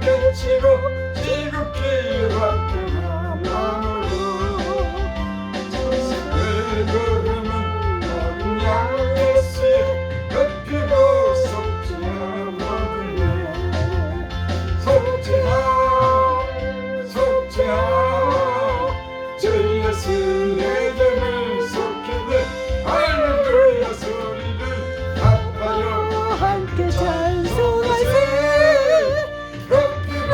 깨치고 지극히 화평한 마음으로 정성을 걸음은 어린 양 예수의 덮이고 속죄하거든요. 속죄하 주 예수 내게를 속히네 할렐루야 소리를 아파요 함께 찬송하세. 덮이고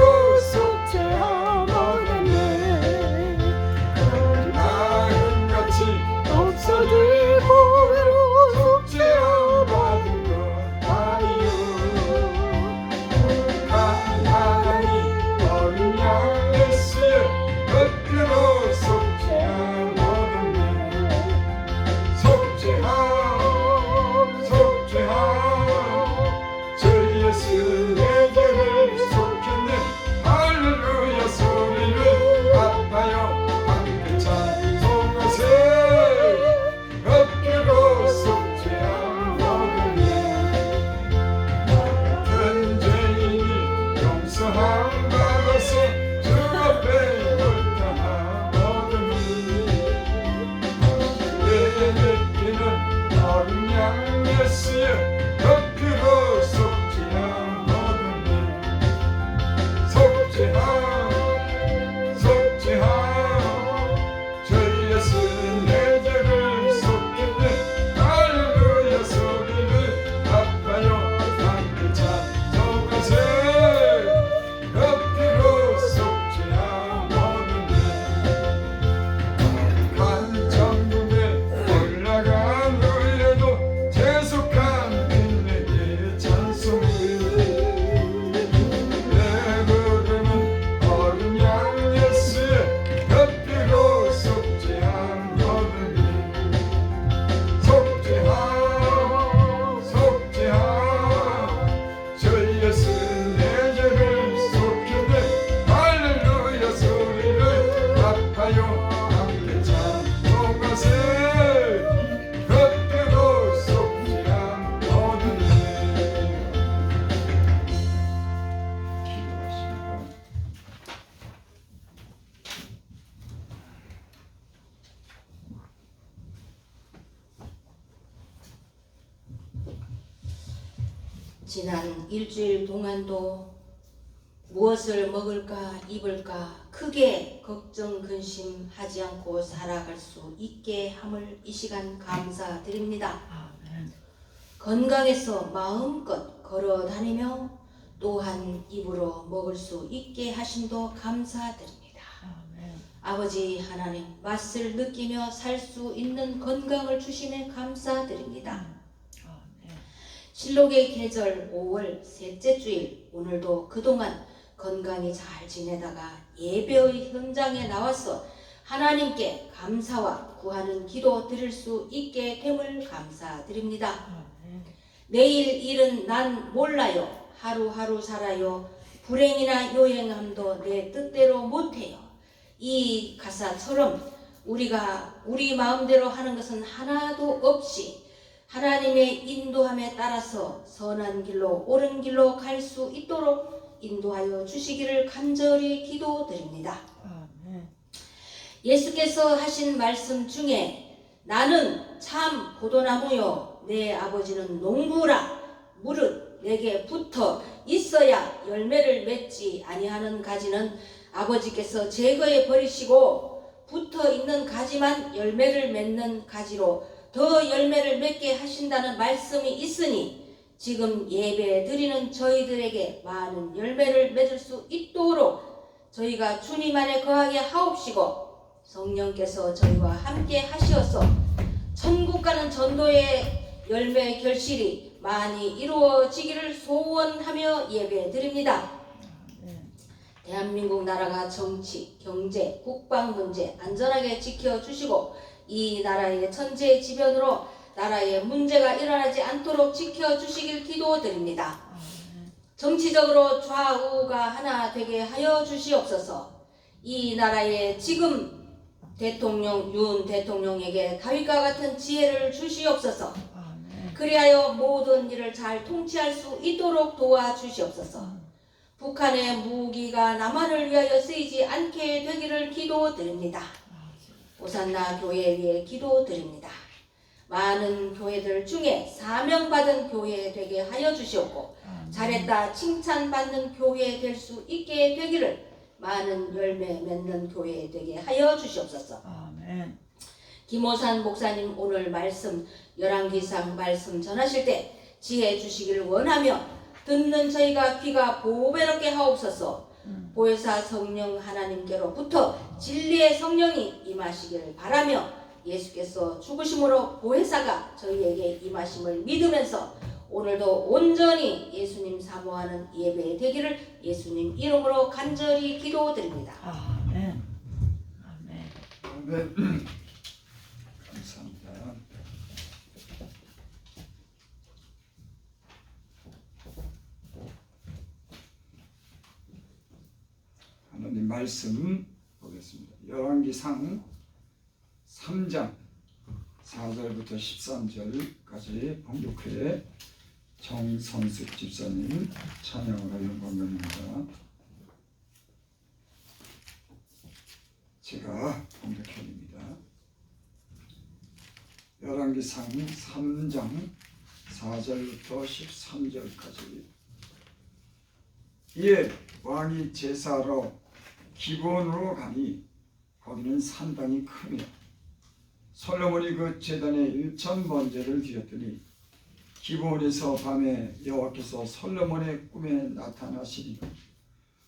속죄하모겠네. 나은같이 독서들 보배로 속죄함받은 것 아니요. 하나님 어린 양 예수의 덮이고 속죄하거든요. 속죄하 주 예수 내게를 속했네 할렐루야 소리를 아파요 함께 찬송하세. 덮이고 속죄하거든요. 같은 죄인이 용서함 받아서 주 앞에 옳다하거든요. 내게는 어린 양 예수의 덮이고 속죄하거든요. 속죄하 주 예수 내 죄를 속했네 할렐루야 소리를 아파요 함께 찬송하세. 덮이고 속죄하거든요. 간천국에 올라간 후에도 계속한 빛내게 찬송을 내 부름은 어린 양 예수의 덮이고 속죄하거든요. 속죄하 주 예수 내 죄를 속했네 할렐루야 소리를 아파요 함께 찬송하세. 덮이고 속죄하거든요. 지난 일주일 동안도 무엇을 먹을까 입을까 크게 걱정 근심하지 않고 살아갈 수 있게 함을 이 시간 감사드립니다. 건강해서 마음껏 걸어 다니며 또한 입으로 먹을 수 있게 하심도 감사드립니다. 아버지 하나님 맛을 느끼며 살 수 있는 건강을 주심에 감사드립니다. 실록의 계절 5월 셋째 주일 오늘도 그동안 건강히 잘 지내다가 예배의 현장에 나와서 하나님께 감사와 구하는 기도 드릴 수 있게 됨을 감사드립니다. 내일 일은 난 몰라요. 하루하루 살아요. 불행이나 요행함도 내 뜻대로 못해요. 이 가사처럼 우리가 우리 마음대로 하는 것은 하나도 없이 하나님의 인도함에 따라서 선한 길로 옳은 길로 갈 수 있도록 인도하여 주시기를 간절히 기도드립니다. 예수께서 하신 말씀 중에 나는 참 포도나무요 내 아버지는 농부라 무릇 내게 붙어 있어야 열매를 맺지 아니하는 가지는 아버지께서 제거해 버리시고 붙어 있는 가지만 열매를 맺는 가지로 더 열매를 맺게 하신다는 말씀이 있으니 지금 예배 드리는 저희들에게 많은 열매를 맺을 수 있도록 저희가 주님 안에 거하게 하옵시고 성령께서 저희와 함께 하시어서 천국 가는 전도의 열매 결실이 많이 이루어지기를 소원하며 예배 드립니다. 대한민국 나라가 정치, 경제, 국방 문제 안전하게 지켜주시고 이 나라의 천재지변으로 나라의 문제가 일어나지 않도록 지켜주시길 기도드립니다. 정치적으로 좌우가 하나 되게 하여 주시옵소서. 이 나라의 지금 대통령 윤 대통령에게 다윗과 같은 지혜를 주시옵소서. 그리하여 모든 일을 잘 통치할 수 있도록 도와주시옵소서. 북한의 무기가 남한을 위하여 쓰이지 않게 되기를 기도드립니다. 오산나 교회에 위해 기도드립니다. 많은 교회들 중에 사명받은 교회 되게 하여 주시옵고 잘했다 칭찬받는 교회 될 수 있게 되기를 많은 열매 맺는 교회 되게 하여 주시옵소서. 아멘. 김호산 목사님 오늘 말씀 열왕기상 말씀 전하실 때 지혜 주시기를 원하며 듣는 저희가 귀가 보배롭게 하옵소서. 보혜사 성령 하나님께로부터 진리의 성령이 임하시기를 바라며 예수께서 죽으심으로 보혜사가 저희에게 임하심을 믿으면서 오늘도 온전히 예수님 사모하는 예배 되기를 예수님 이름으로 간절히 기도드립니다. 아멘. 아멘. 아멘. 감사합니다. 하나님 말씀 보겠습니다. 열왕기상 3장 4절부터 13절까지 봉독회 정선숙 집사님 찬양을 하여 건강입니다. 제가 봉독해드립니다. 열왕기상 3장 4절부터 13절까지. 이에 왕이 제사하러 기브온으로 가니 거기는 산당이 크며 솔로몬이 그 제단에 1천 번제를 드렸더니 기브온에서 밤에 여호와께서 솔로몬의 꿈에 나타나시니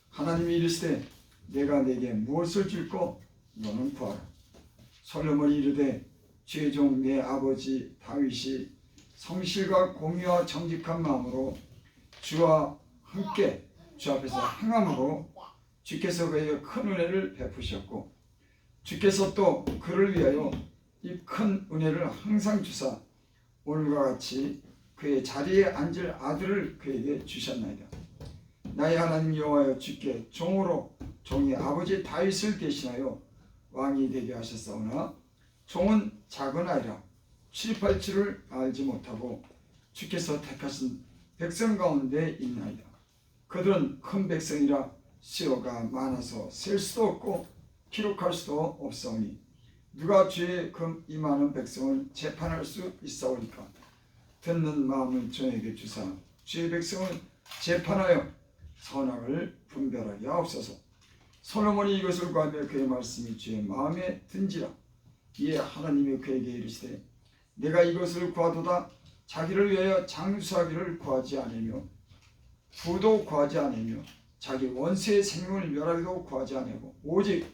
하나님이 이르시되 내가 네게 무엇을 줄꼬 너는 구하라. 솔로몬이 이르되 죄종 내 아버지 다윗이 성실과 공의와 정직한 마음으로 주와 함께 주 앞에서 행함으로 주께서 그에게 큰 은혜를 베푸셨고 주께서 또 그를 위하여 이 큰 은혜를 항상 주사 오늘과 같이 그의 자리에 앉을 아들을 그에게 주셨나이다. 나의 하나님 여호와여 주께 종으로 종의 아버지 다윗을 대신하여 왕이 되게 하셨사오나 종은 작은 아이라 출입할 줄을 알지 못하고 주께서 택하신 백성 가운데 있나이다. 그들은 큰 백성이라 수요가 많아서 셀 수도 없고 기록할 수도 없사오니 누가 주의 이 많은 백성을 재판할 수 있사오니까 듣는 마음을 저에게 주사 주의 백성을 재판하여 선악을 분별하게 하옵소서. 솔로몬이 이것을 구하며 그의 말씀이 주의 마음에 든지라. 이에 하나님이 그에게 이르시되 내가 이것을 구하도다 자기를 위하여 장수하기를 구하지 않으며 부도 구하지 않으며 자기 원수의 생명을 멸하기도 구하지 않으고 오직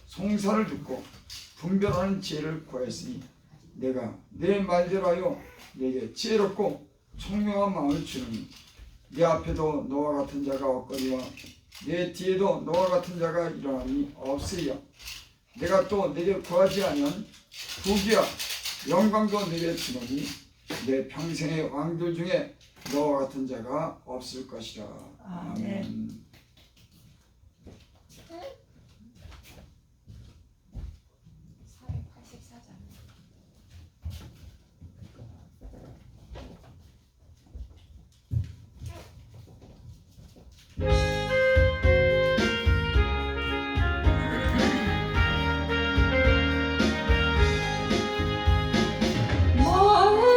송사를 듣고 분별하는 지혜를 구하였으니 내가 내 말대로 하여 내게 지혜롭고 총명한 마음을 주느니 내 앞에도 너와 같은 자가 없거니와 내 뒤에도 너와 같은 자가 일어나니 없으리라. 내가 또 내게 구하지 아니한 부귀와 영광도 내게 주노니 내 평생의 왕들 중에 너와 같은 자가 없을 것이라. 아멘.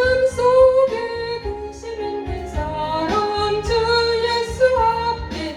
마음속에 근심 있는 사람 주 예수 앞에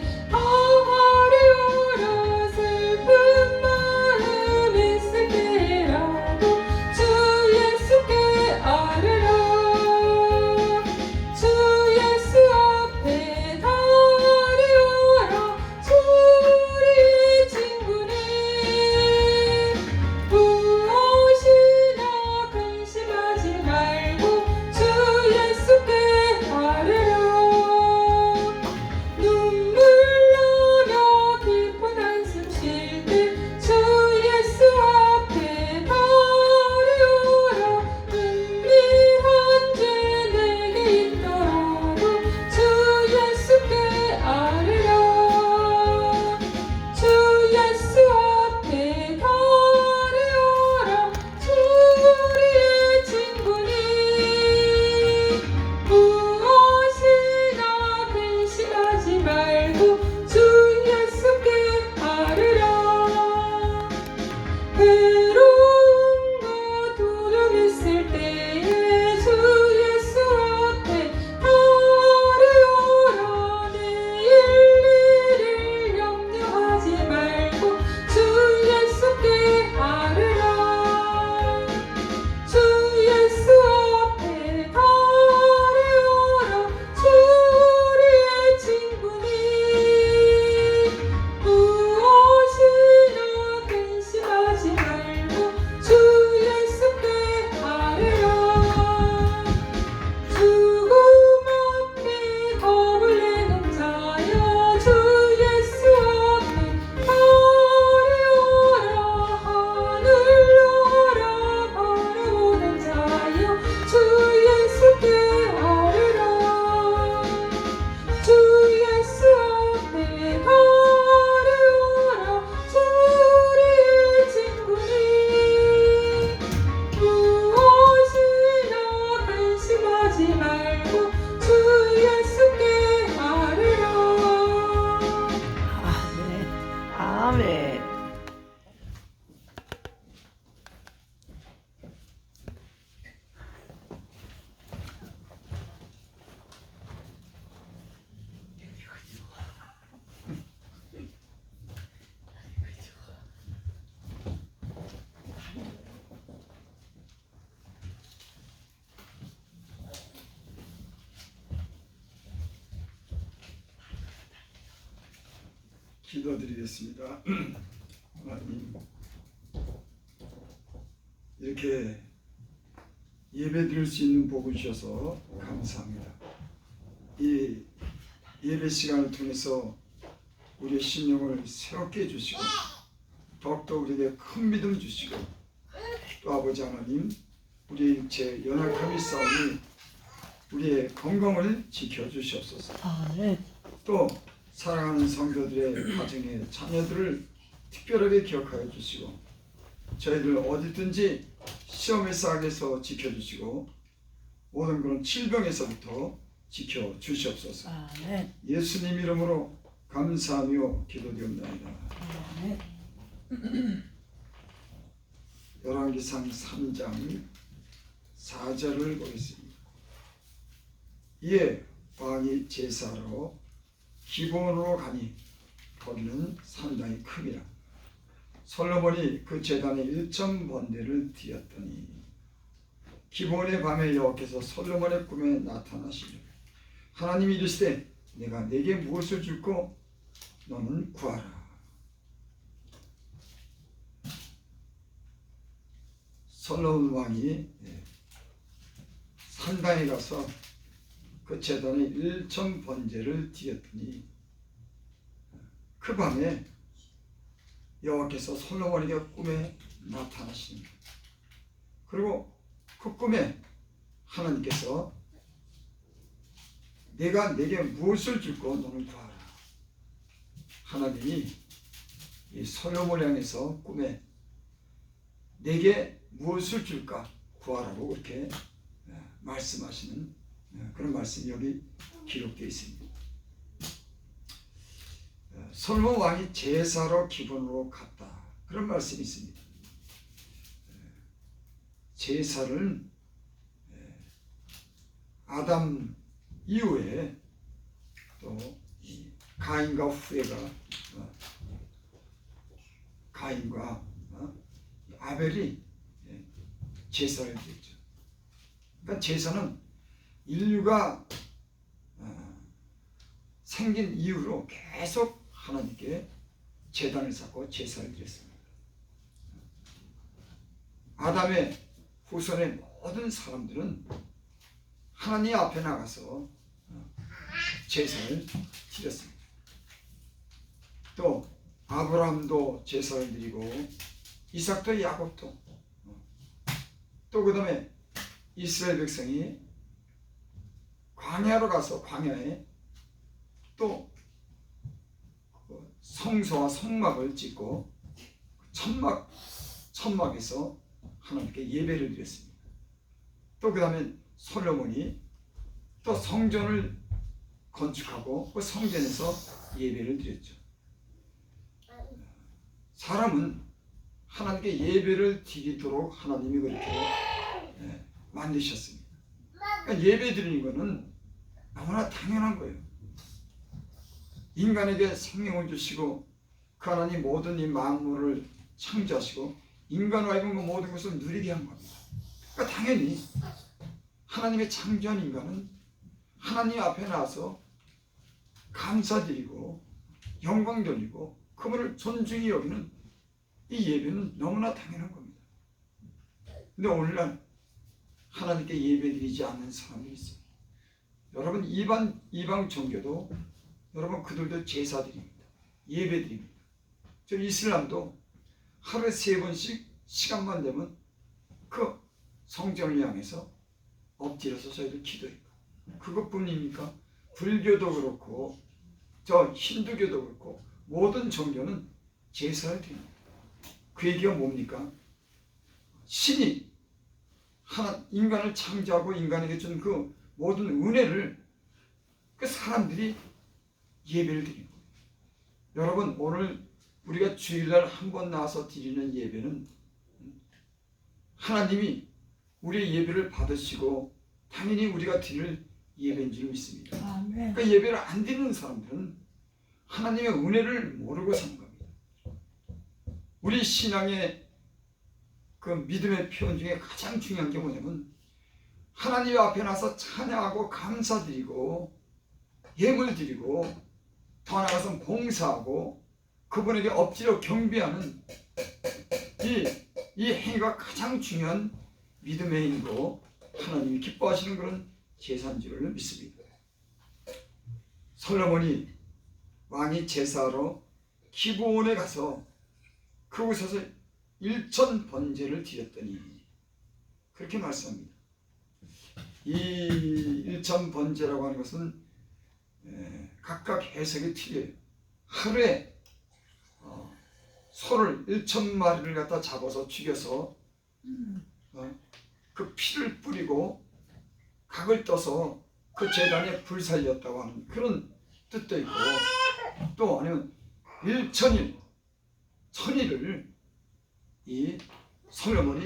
기도드리겠습니다. 하나님, 이렇게 예배 드릴 수 있는 복을 주셔서 감사합니다. 이 예배 시간을 통해서 우리의 심령을 새롭게 해주시고 더욱더 우리에게 큰 믿음 주시고 또 아버지 하나님, 우리의 육체 연약함이 싸우니 우리의 건강을 지켜주시옵소서. 또 사랑하는 성도들의 가정의 자녀들을 특별하게 기억하여 주시고 저희들 어디든지 시험의 악에서 지켜주시고 모든 그런 질병에서부터 지켜주시옵소서. 예수님 이름으로 감사하며 기도드립니다. 열왕기상 3장 4절을 보겠습니다. 이에 왕이 제사하러 기브온으로 가니 거기는 산당이 큼이라. 솔로몬이 그 제단에 1,000번대를 드렸더니 기브온의 밤에 여호와께서 솔로몬의 꿈에 나타나시니 하나님이 이르시되 내가 네게 무엇을 줄고 너는 구하라. 솔로몬 왕이 산당에 가서 그 제단에 1,000번제를 드렸더니 그 밤에 여호와께서 솔로몬에게 꿈에 나타나십니다. 그리고 그 꿈에 하나님께서 내가 네게 무엇을 줄고 너는 구하라. 하나님이 이 솔로몬을 향해서 꿈에 내게 무엇을 줄까 구하라고 그렇게 말씀하시는 그런 말씀이 여기 기록되어 있습니다. 솔로몬 왕이 제사로 기브온으로 갔다, 그런 말씀이 있습니다. 제사를 아담 이후에 또 가인과 후에가 가인과 아벨이 제사를 드렸죠. 그러니까 제사는 인류가 생긴 이후로 계속 하나님께 제단을 쌓고 제사를 드렸습니다. 아담의 후손의 모든 사람들은 하나님 앞에 나가서 제사를 드렸습니다. 또 아브라함도 제사를 드리고 이삭도 야곱도 또 그 다음에 이스라엘 백성이 광야로 가서 광야에 또 성소와 성막을 짓고 천막에서 하나님께 예배를 드렸습니다. 또 그 다음에 솔로몬이 또 성전을 건축하고 그 성전에서 예배를 드렸죠. 사람은 하나님께 예배를 드리도록 하나님이 그렇게 만드셨습니다. 그러니까 예배 드리는 것은 너무나 당연한 거예요. 인간에게 생명을 주시고 그 하나님 모든 이 만물을 창조하시고 인간과 이런 모든 것을 누리게 한 겁니다. 그러니까 당연히 하나님의 창조한 인간은 하나님 앞에 나와서 감사드리고 영광 돌리고 그분을 존중히 여기는 이 예배는 너무나 당연한 겁니다. 근데 오늘날 하나님께 예배드리지 않는 사람들이 있어요. 여러분 이방 종교도 여러분 그들도 제사드립니다. 예배드립니다. 저 이슬람도 하루에 3번씩 시간만 되면 그 성전을 향해서 엎드려서 저희들 기도해요. 그것뿐입니까? 불교도 그렇고 저 힌두교도 그렇고 모든 종교는 제사를 드립니다. 그 얘기가 뭡니까? 신이 인간을 창조하고 인간에게 준 그 모든 은혜를 그 사람들이 예배를 드리는 거예요. 여러분 오늘 우리가 주일날 한 번 나와서 드리는 예배는 하나님이 우리의 예배를 받으시고 당연히 우리가 드릴 예배인 줄 믿습니다. 그러니까 예배를 안 드리는 사람들은 하나님의 은혜를 모르고 사는 겁니다. 우리 신앙의 그 믿음의 표현 중에 가장 중요한 게 뭐냐면 하나님 앞에 나서 찬양하고 감사드리고 예물 드리고 더 나아가서 봉사하고 그분에게 엎드려 경배하는 이 행위가 가장 중요한 믿음의 행위로 하나님이 기뻐하시는 그런 제사인 줄을 믿습니다. 솔로몬이 왕이 제사하러 기브온에 가서 그곳에서 1천 번제를 드렸더니 그렇게 말씀합니다. 이 1천 번제라고 하는 것은 각각 해석이 틀려요. 하루에 소를 1,000마리를 갖다 잡아서 죽여서 그 피를 뿌리고 각을 떠서 그 제단에 불살렸다고 하는 그런 뜻도 있고, 또 아니면 1,000일, 1,000일을 이 솔로몬이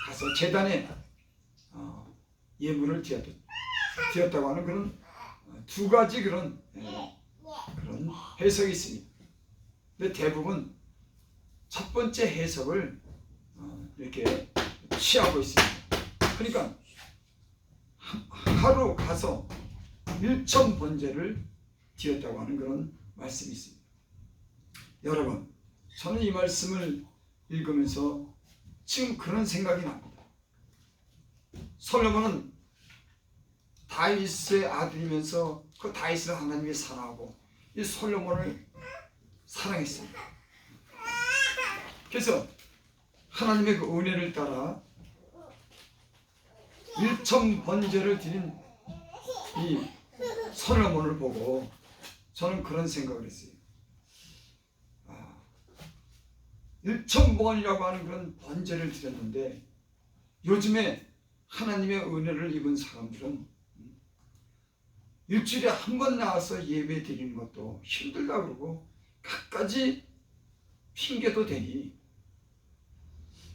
가서 제단에 예물을 드렸다고 하는 그런 두 가지 그런 해석이 있습니다. 근데 대부분 첫 번째 해석을 이렇게 취하고 있습니다. 그러니까 하루 가서 1천 번제를 드렸다고 하는 그런 말씀이 있습니다. 여러분, 저는 이 말씀을 읽으면서 지금 그런 생각이 납니다. 솔로몬은 다윗의 아들이면서 그 다윗을 하나님이 사랑하고 이 솔로몬을 사랑했습니다. 그래서 하나님의 그 은혜를 따라 1천 번제를 드린 이 솔로몬을 보고 저는 그런 생각을 했어요. 1천 번이라고 하는 그런 번제를 드렸는데 요즘에 하나님의 은혜를 입은 사람들은 일주일에 한 번 나와서 예배 드리는 것도 힘들다 그러고 갖가지 핑계도 대니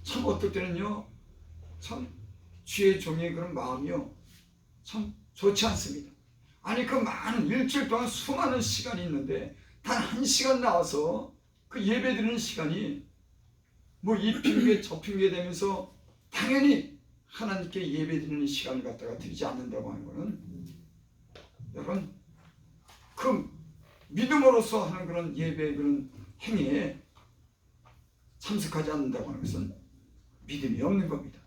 참 어떨 때는요, 참 주의 종의 그런 마음이요 참 좋지 않습니다. 아니 그 많은 일주일 동안 수많은 시간이 있는데 단 한 시간 나와서 그 예배 드리는 시간이 뭐 이 핑계 저 핑계 대면서 당연히 하나님께 예배 드리는 시간을 갖다가 드리지 않는다고 하는 것은 여러분 그 믿음으로서 하는 그런 예배의 그런 행위에 참석하지 않는다고 하는 것은 믿음이 없는 겁니다.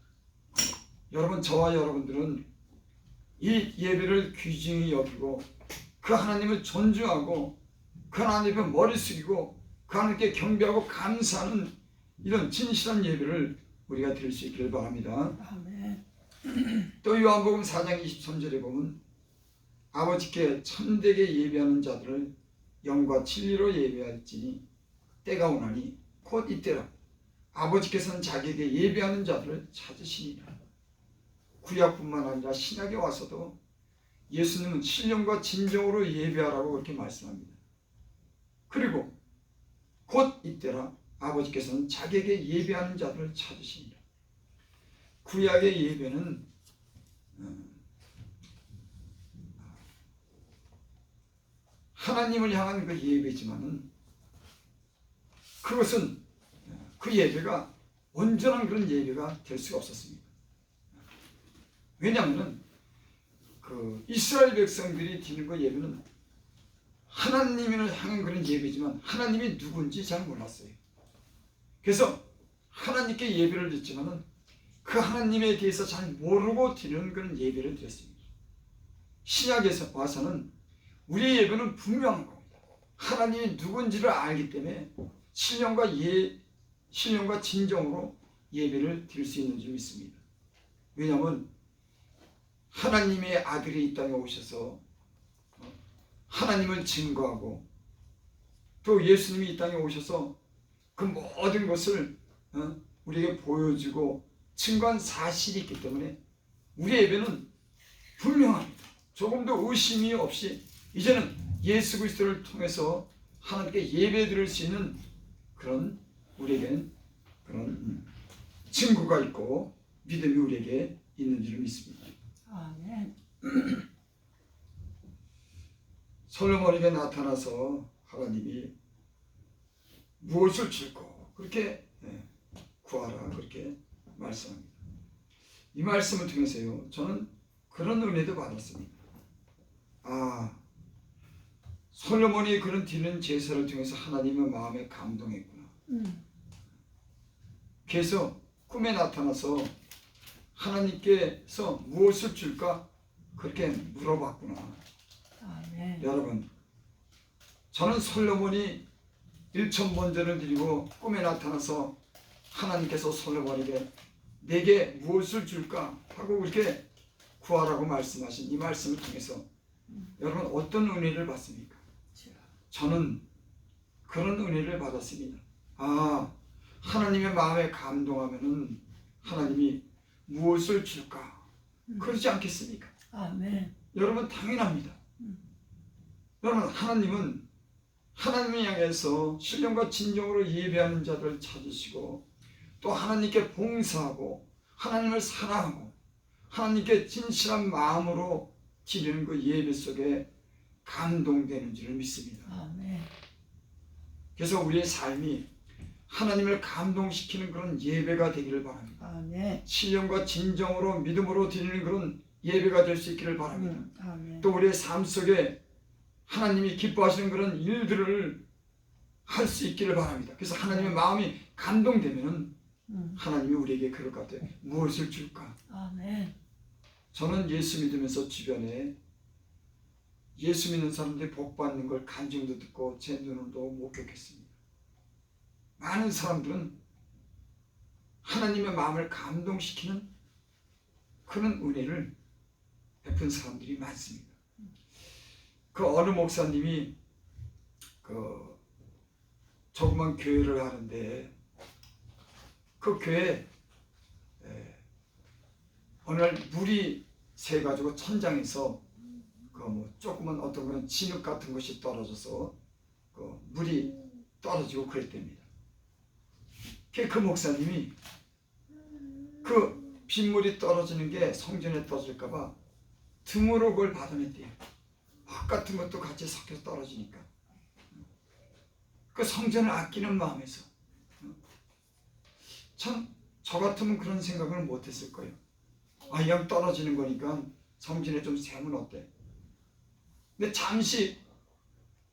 여러분, 저와 여러분들은 이 예배를 귀중히 여기고 그 하나님을 존중하고 그 하나님의 머리 숙이고 그 하나님께 경배하고 감사하는 이런 진실한 예배를 우리가 드릴 수 있기를 바랍니다. 아멘. 또 요한복음 4장 23절에 보면 아버지께 참되게 예배하는 자들을 영과 진리로 예배할지니 때가 오나니 곧 이때라. 아버지께서는 자기에게 예배하는 자들을 찾으시니라. 구약뿐만 아니라 신약에 와서도 예수님은 신령과 진정으로 예배하라고 그렇게 말씀합니다. 그리고 곧 이때라. 아버지께서는 자기에게 예배하는 자들을 찾으시니라. 구약의 예배는 하나님을 향한 그 예배지만은 그것은 그 예배가 온전한 그런 예배가 될 수가 없었습니다. 왜냐하면 그 이스라엘 백성들이 드리는 그 예배는 하나님을 향한 그런 예배지만 하나님이 누군지 잘 몰랐어요. 그래서 하나님께 예배를 드렸지만은 그 하나님에 대해서 잘 모르고 드리는 그런 예배를 드렸습니다. 신약에서 와서는 우리의 예배는 분명한 겁니다. 하나님이 누군지를 알기 때문에 신령과 진정으로 예배를 드릴 수 있는 줄 믿습니다. 왜냐하면 하나님의 아들이 이 땅에 오셔서 하나님을 증거하고 또 예수님이 이 땅에 오셔서 그 모든 것을 우리에게 보여주고 증거한 사실이 있기 때문에 우리의 예배는 분명합니다. 조금도 의심이 없이 이제는 예수 그리스도를 통해서 하나님께 예배 드릴 수 있는 그런 우리에게는 그런 증거가 있고 믿음이 우리에게 있는 줄 믿습니다. 아멘. 솔로몬에게 나타나서 하나님이 무엇을 줄고 그렇게 구하라 그렇게 말씀합니다. 이 말씀을 통해서요 저는 그런 은혜도 받았습니다. 솔로몬이 그런 드리는 제사를 통해서 하나님의 마음에 감동했구나. 그래서 꿈에 나타나서 하나님께서 무엇을 줄까 그렇게 물어봤구나. 아멘. 여러분, 저는 솔로몬이 1,000번제를 드리고 꿈에 나타나서 하나님께서 솔로몬에게 내게 무엇을 줄까 하고 그렇게 구하라고 말씀하신 이 말씀을 통해서 여러분 어떤 은혜를 받습니까? 저는 그런 은혜를 받았습니다. 아, 하나님의 마음에 감동하면은 하나님이 무엇을 줄까? 그러지 않겠습니까? 아멘. 여러분 당연합니다. 여러분 하나님은 하나님을 향해서 신령과 진정으로 예배하는 자들을 찾으시고 또 하나님께 봉사하고 하나님을 사랑하고 하나님께 진실한 마음으로 드리는 그 예배 속에 감동되는 줄을 믿습니다. 아멘. 그래서 우리의 삶이 하나님을 감동시키는 그런 예배가 되기를 바랍니다. 아멘. 신령과 진정으로 믿음으로 드리는 그런 예배가 될 수 있기를 바랍니다. 아멘. 또 우리의 삶 속에 하나님이 기뻐하시는 그런 일들을 할 수 있기를 바랍니다. 그래서 하나님의 마음이 감동되면 하나님이 우리에게 그럴 것 같아요. 무엇을 줄까? 아멘. 저는 예수 믿으면서 주변에 예수 믿는 사람들이 복 받는 걸 간증도 듣고 제 눈으로도 목격했습니다. 많은 사람들은 하나님의 마음을 감동시키는 그런 은혜를 베푼 사람들이 많습니다. 그 어느 목사님이 그 조그만 교회를 하는데 그 교회에 어느 날 물이 새가지고 천장에서 그 뭐 조그만 어떤 그런 진흙 같은 것이 떨어져서 그 물이 떨어지고 그랬답니다. 그 목사님이 그 빗물이 떨어지는 게 성전에 떨어질까봐 등으로 그걸 받아냈대요. 흙 같은 것도 같이 섞여서 떨어지니까 그 성전을 아끼는 마음에서 참 저 같으면 그런 생각을 못했을 거예요. 아, 그냥 떨어지는 거니까 성전에 좀 세면 어때? 근데 잠시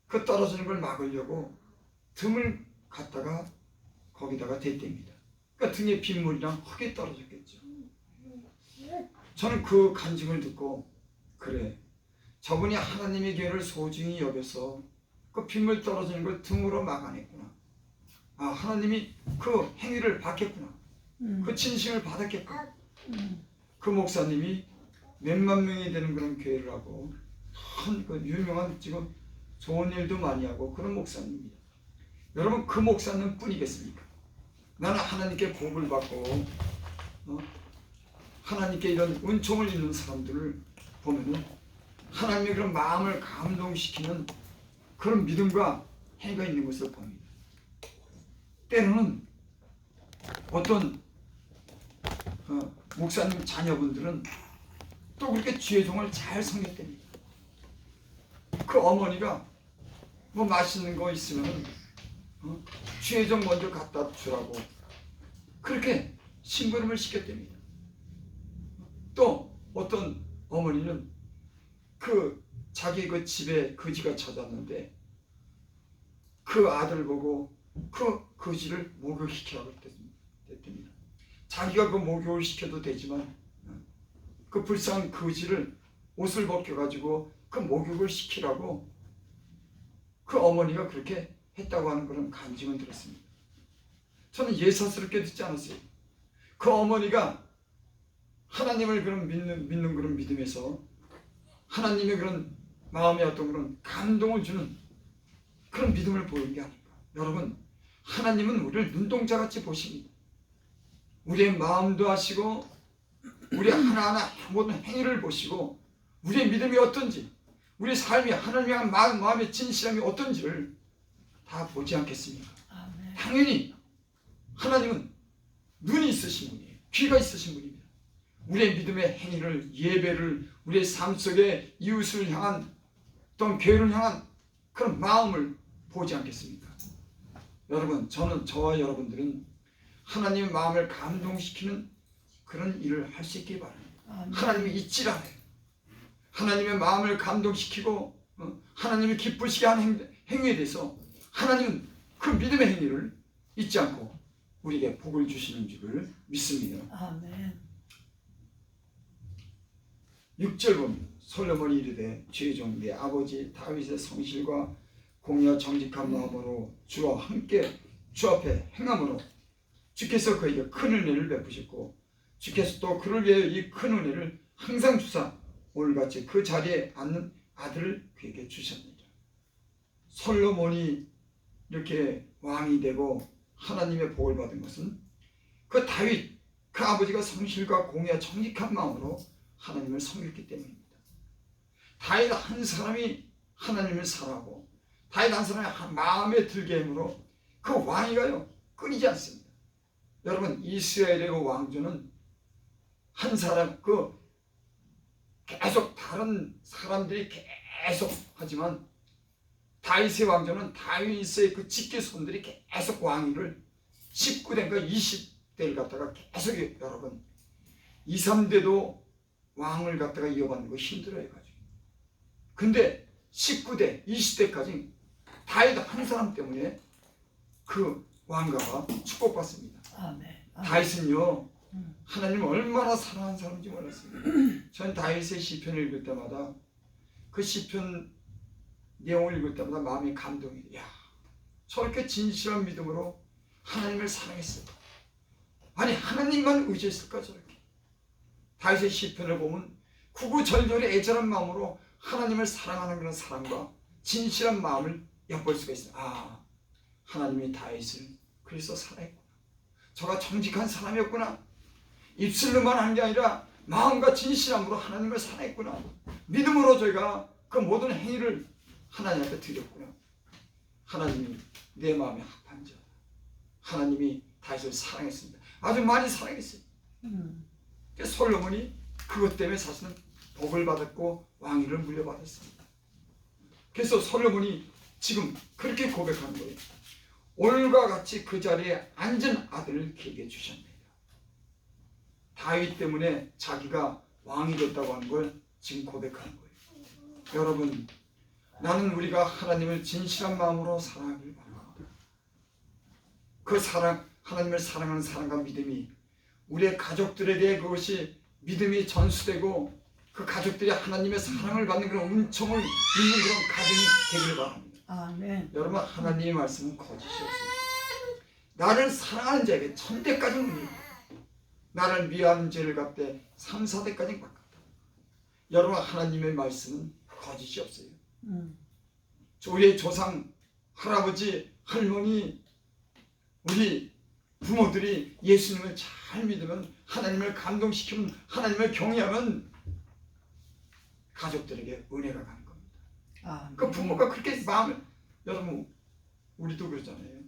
그 떨어지는 걸 막으려고 등을 갖다가 거기다가 댔답니다. 그러니까 등에 빗물이랑 흙이 떨어졌겠죠. 저는 그 간증을 듣고 그래, 저분이 하나님의 교회를 소중히 여겨서 그 빗물 떨어지는 걸 등으로 막아냈구나. 아, 하나님이 그 행위를 받겠구나. 그 진심을 받았겠구나. 그 목사님이 몇만 명이 되는 그런 교회를 하고 그 유명한 지금 좋은 일도 많이 하고 그런 목사님입니다. 여러분 그 목사님 뿐이겠습니까? 나는 하나님께 복을 받고 하나님께 이런 은총을 입는 사람들을 보면은 하나님의 그런 마음을 감동시키는 그런 믿음과 행위가 있는 것을 봅니다. 때로는 어떤 목사님 자녀분들은 또 그렇게 주의 종을 잘 섬겼답니다. 그 어머니가 뭐 맛있는 거 있으면 주의 종 먼저 갖다 주라고 그렇게 심부름을 시켰답니다. 또 어떤 어머니는 그 자기 그 집에 거지가 찾았는데 그 아들 보고 그 거지를 목욕시키라고 했답니다. 자기가 그 목욕을 시켜도 되지만 그 불쌍한 거지를 옷을 벗겨가지고 그 목욕을 시키라고 그 어머니가 그렇게 했다고 하는 그런 간증을 들었습니다. 저는 예사스럽게 듣지 않았어요. 그 어머니가 하나님을 그런 믿는 그런 믿음에서 하나님의 그런 마음의 어떤 그런 감동을 주는 그런 믿음을 보이는 게 아닐까. 여러분, 하나님은 우리를 눈동자같이 보십니다. 우리의 마음도 아시고 우리 하나하나 모든 행위를 보시고 우리의 믿음이 어떤지 우리 삶이 하나님을 향한 마음의 진실함이 어떤지를 다 보지 않겠습니까? 아멘. 당연히 하나님은 눈이 있으신 분이에요. 귀가 있으신 분입니다. 우리의 믿음의 행위를 예배를 우리의 삶 속에 이웃을 향한 또는 교회를 향한 그런 마음을 보지 않겠습니까? 여러분, 저와 여러분들은 하나님의 마음을 감동시키는 그런 일을 할 수 있길 바랍니다. 아멘. 하나님이 잊질 않아요. 하나님의 마음을 감동시키고 하나님을 기쁘시게 하는 행위에 대해서 하나님은 그 믿음의 행위를 잊지 않고 우리에게 복을 주시는 줄을 믿습니다. 아멘. 6절 보면 솔로몬이 이르되 주의 종 내 아버지 다윗의 성실과 공의와 정직한 마음으로 주와 함께 주 앞에 행함으로 주께서 그에게 큰 은혜를 베푸셨고 주께서 또 그를 위하여 이 큰 은혜를 항상 주사 오늘같이 그 자리에 앉는 아들을 그에게 주셨느니라. 솔로몬이 이렇게 왕이 되고 하나님의 복을 받은 것은 그 다윗 그 아버지가 성실과 공의와 정직한 마음으로 하나님을 섬겼기 때문입니다. 다윗 한 사람이 하나님을 사랑하고 다윗 한 사람이 마음에 들게 함으로 그 왕위가요 끊이지 않습니다. 여러분 이스라엘의 그 왕조는 한 사람 계속 다른 사람들이 계속 하지만 다윗의 왕조는 다윗의 그 직계손들이 계속 왕위를 19대인가 20대를 갖다가 계속 여러분 2, 3대도 왕을 갖다가 이어받는 거 힘들어요 가지고. 근데 19대, 20대까지 다윗 한 사람 때문에 그 왕가가 축복받습니다. 아멘. 다윗은요 하나님을 얼마나 사랑하는 사람인지 몰랐습니다. 전 다윗의 시편을 읽을 때마다 그 시편 내용을 읽을 때마다 마음이 감동이 돼요. 야, 저렇게 진실한 믿음으로 하나님을 사랑했을까? 아니 하나님만 의지했을까 저렇게? 다윗의 시편을 보면 구구절절의 애절한 마음으로 하나님을 사랑하는 그런 사랑과 진실한 마음을 엿볼 수가 있어요. 아, 하나님이 다윗을 그래서 사랑했구나. 저가 정직한 사람이었구나. 입술로만 한 게 아니라 마음과 진실함으로 하나님을 사랑했구나. 믿음으로 저희가 그 모든 행위를 하나님 앞에 드렸구나. 하나님이 내 마음에 합한 자. 하나님이 다윗을 사랑했습니다. 아주 많이 사랑했어요. 솔로몬이 그것 때문에 사실은 복을 받았고 왕위를 물려받았습니다. 그래서 솔로몬이 지금 그렇게 고백하는 거예요. 오늘과 같이 그 자리에 앉은 아들을 그에게 주셨네요. 다윗 때문에 자기가 왕이 됐다고 하는 걸 지금 고백하는 거예요. 여러분, 나는 우리가 하나님을 진실한 마음으로 사랑하길 바랍니다. 그 사랑, 하나님을 사랑하는 사랑과 믿음이 우리의 가족들에게 그것이 믿음이 전수되고 그 가족들이 하나님의 사랑을 받는 그런 은총을 입는 그런 가정이 되길 바랍니다. 아멘. 여러분, 하나님의 말씀은 거짓이 없습니다. 나를 사랑하는 자에게 천대까지 옵니다. 나를 미워하는 죄를 갚되 3, 4대까지 바꿨다. 여러분, 하나님의 말씀은 거짓이 없어요. 우리의 조상, 할아버지, 할머니, 우리 부모들이 예수님을 잘 믿으면, 하나님을 감동시키면, 하나님을 경외하면 가족들에게 은혜가 가는 겁니다. 아멘. 그 부모가 그렇게 마음을, 여러분 우리도 그러잖아요.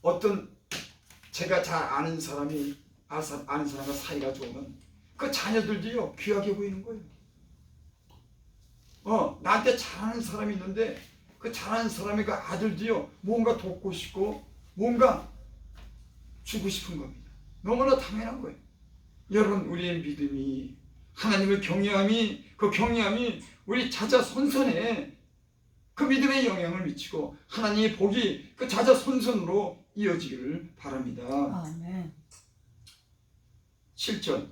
어떤 제가 잘 아는 사람이 아는 사람과 사이가 좋으면 그 자녀들도요 귀하게 보이는 거예요. 나한테 잘하는 사람이 있는데 그 잘하는 사람의 그 아들도요 뭔가 돕고 싶고 뭔가 주고 싶은 겁니다. 너무나 당연한 거예요. 여러분, 우리의 믿음이, 하나님을 경외함이, 그 경외함이 우리 자자손손에 그 믿음의 영향을 미치고 하나님의 복이 그 자자손손으로 이어지기를 바랍니다. 아멘. 7절